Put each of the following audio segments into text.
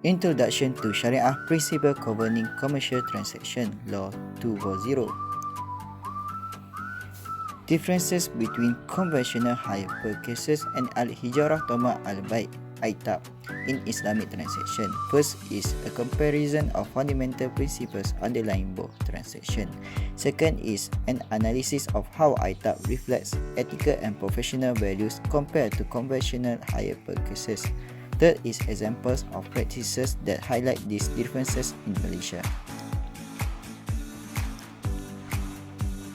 Introduction to Shariah Principle Governing Commercial Transaction Law 240. Differences between conventional hire purchases and al-hijarah toma al-bay' (ITAB) in Islamic transaction. First is a comparison of fundamental principles underlying both transactions. Second is an analysis of how ITAB reflects ethical and professional values compared to conventional hire purchases. Third is examples of practices that highlight these differences in Malaysia.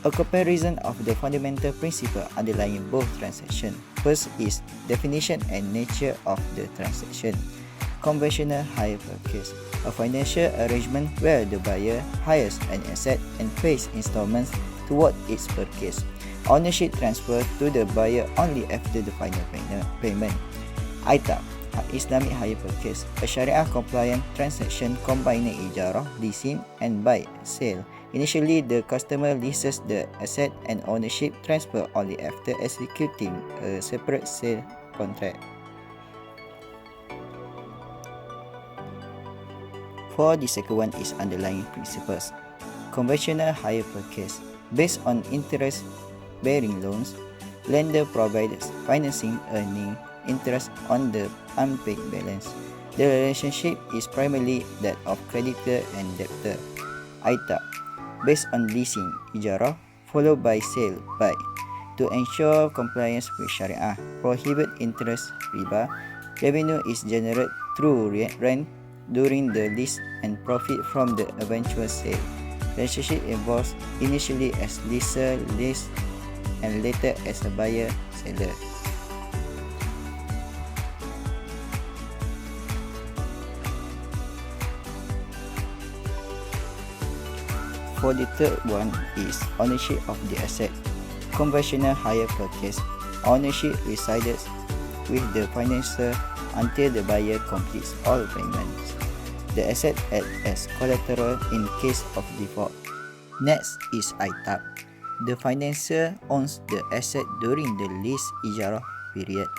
A comparison of the fundamental principle underlying both transactions. First is definition and nature of the transaction. Conventional hire purchase, a financial arrangement where the buyer hires an asset and pays installments toward its purchase. Ownership transfer to the buyer only after the final payment. ITAB, Islamic hire purchase, a Sharia-compliant transaction combining ijarah, leasing, and buy-sale. Initially, the customer leases the asset and ownership transfer only after executing a separate sale contract. For the second one is underlying principles. Conventional hire purchase, based on interest-bearing loans, lender provides financing earning interest on the unpaid balance. The relationship is primarily that of creditor and debtor. ITAB, based on leasing, ijarah, followed by sale, buy. To ensure compliance with Sharia, prohibit interest, riba. Revenue is generated through rent during the lease and profit from the eventual sale. Relationship involves initially as leaser, lease, and later as a buyer, seller. For the third one is ownership of the asset. Conventional hire purchase, ownership resides with the financier until the buyer completes all payments. The asset acts as collateral in case of default. Next is ITAB. The financier owns the asset during the lease ijarah period.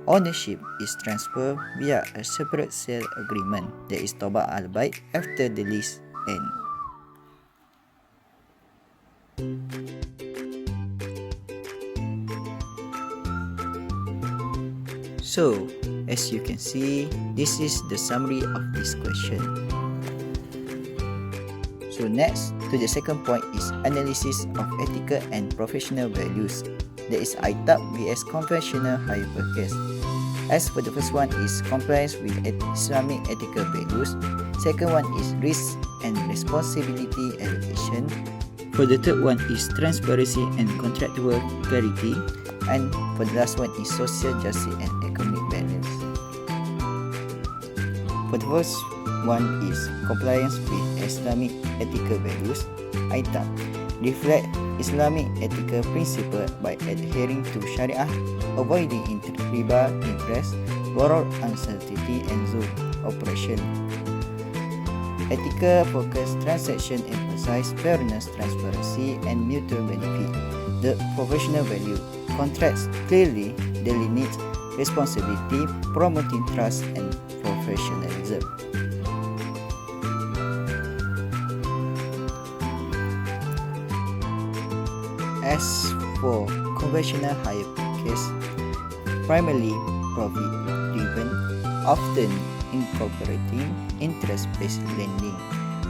Ownership is transferred via a separate sale agreement that is toma al-bay' after the lease ends. So, as you can see, this is the summary of this question. So next, to the second point is analysis of ethical and professional values. That is ITAB vs conventional hire purchase. As for the first one is compliance with Islamic ethical values. Second one is risk and responsibility allocation. For the third one is transparency and contractual clarity. And for the last one is social justice and economic balance. For the first one is compliance with Islamic ethical values. ITAB reflect Islamic ethical principle by adhering to Sharia, avoiding riba interest, moral uncertainty, and zulm operation. Ethical focused transaction emphasize fairness, transparency, and mutual benefit. The professional value contracts clearly delineate responsibility, promoting trust and professionalism. As for conventional hire purchase, primarily profit-driven, often incorporating interest-based lending,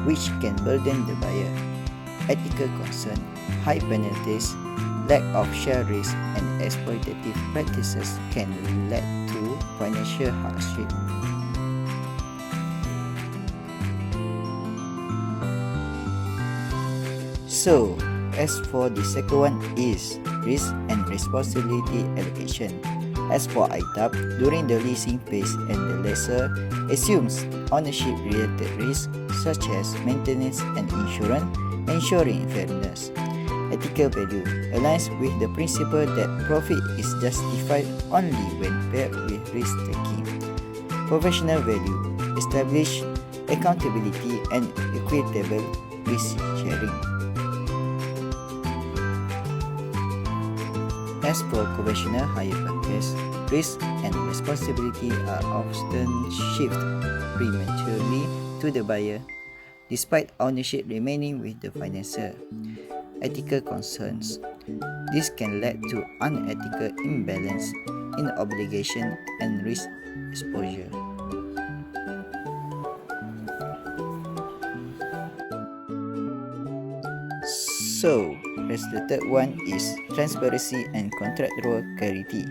which can burden the buyer. Ethical concern, high penalties, lack of share risk, and exploitative practices can lead to financial hardship. So, as for the second one is risk and responsibility allocation. As for ITAB, during the leasing phase and the lessor assumes ownership-related risks such as maintenance and insurance, ensuring fairness. Ethical value aligns with the principle that profit is justified only when paired with risk-taking. Professional value establish accountability and equitable risk-sharing. As for conventional hire purchase, Risk and responsibility are often shifted prematurely to the buyer, despite ownership remaining with the financier. Ethical concerns. This can lead to unethical imbalance in obligation and risk exposure. So, as the third one is transparency and contractual clarity.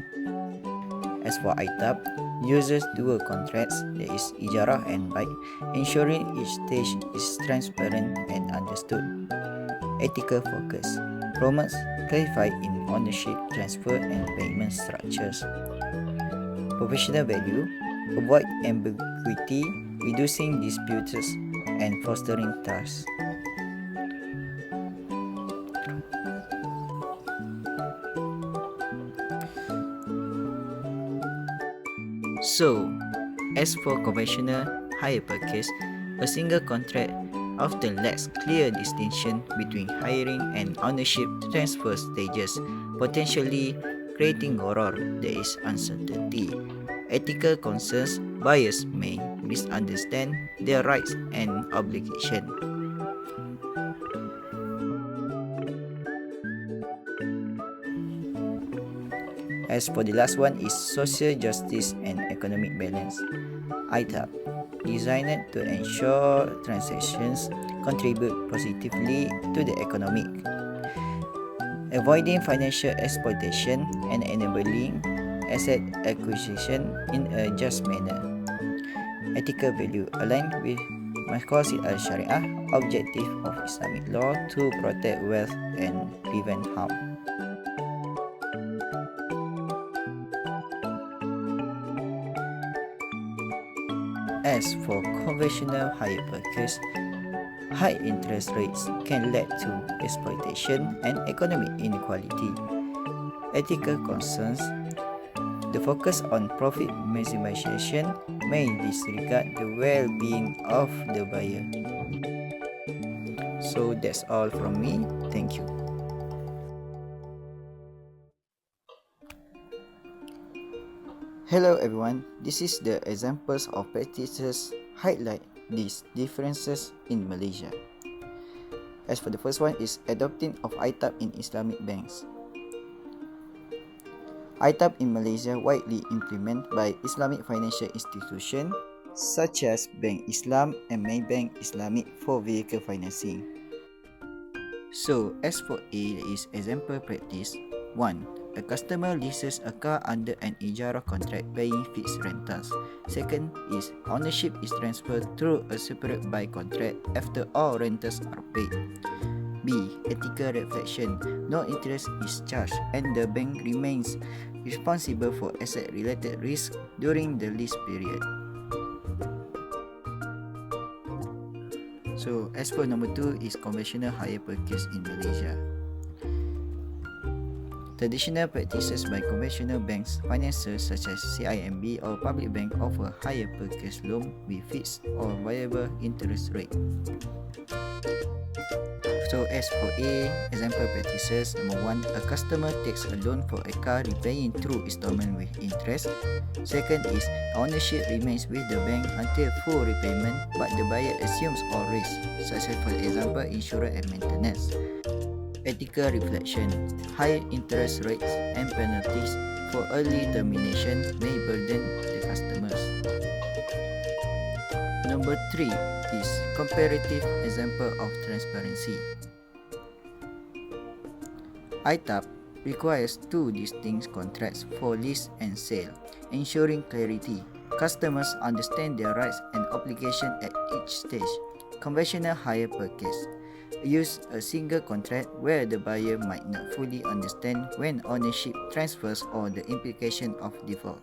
As for ITAP, users dual contracts, there is ijarah and buy, ensuring each stage is transparent and understood. Ethical focus promotes clarify in ownership, transfer, and payment structures. Professional value avoid ambiguity, reducing disputes and fostering trust. So, as for conventional hire purchase, a single contract often lacks clear distinction between hiring and ownership transfer stages, potentially creating horror there is uncertainty. Ethical concerns, buyers may misunderstand their rights and obligations. As for the last one is social justice and economic balance. ITAP, designed to ensure transactions contribute positively to the economic, avoiding financial exploitation and enabling asset acquisition in a just manner. Ethical value aligned with Maqasid al-Shariah, objective of Islamic law to protect wealth and prevent harm. As for conventional hire purchase, high interest rates can lead to exploitation and economic inequality. Ethical concerns, the focus on profit maximization may disregard the well-being of the buyer. So that's all from me. Thank you. Hello everyone, this is the examples of practices highlight these differences in Malaysia. As for the first one is adopting of ITAP in Islamic banks. ITAP in Malaysia widely implemented by Islamic financial institutions such as Bank Islam and Maybank Islamic for vehicle financing. So as for A is example practice 1. A customer leases a car under an ijarah contract paying fixed rentals. Second is ownership is transferred through a separate buy contract after all rentals are paid. B. Ethical reflection. No interest is charged and the bank remains responsible for asset-related risk during the lease period. So as for number 2 is conventional hire purchase in Malaysia. Traditional practices by conventional banks, financiers such as CIMB or public bank offer hire purchase loan with fixed or variable interest rate. So as for A, example practices, number 1, a customer takes a loan for a car repaying through installment with interest. Second is ownership remains with the bank until full repayment but the buyer assumes all risks, such as for example insurance and maintenance. Ethical reflection. High interest rates and penalties for early termination may burden the customers. Number 3 is comparative example of transparency. ITAP requires two distinct contracts for lease and sale, ensuring clarity. Customers understand their rights and obligations at each stage. Conventional hire purchase use a single contract where the buyer might not fully understand when ownership transfers or the implication of default.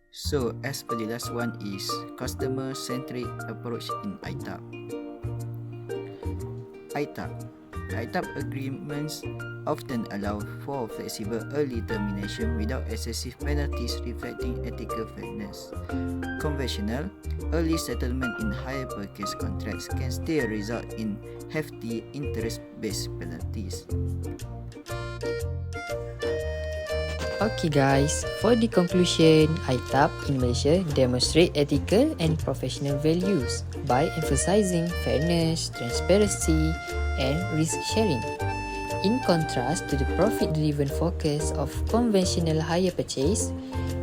So as per the last one is customer-centric approach in ITAP. ITAP agreements often allow for flexible early termination without excessive penalties reflecting ethical fairness. Conventional early settlement in hire purchase contracts can still result in hefty interest-based penalties. Okay guys, for the conclusion, ITAP in Malaysia demonstrate ethical and professional values by emphasizing fairness, transparency and risk sharing. In contrast to the profit-driven focus of conventional hire purchase,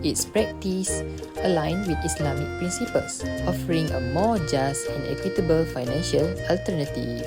its practice aligns with Islamic principles, offering a more just and equitable financial alternative.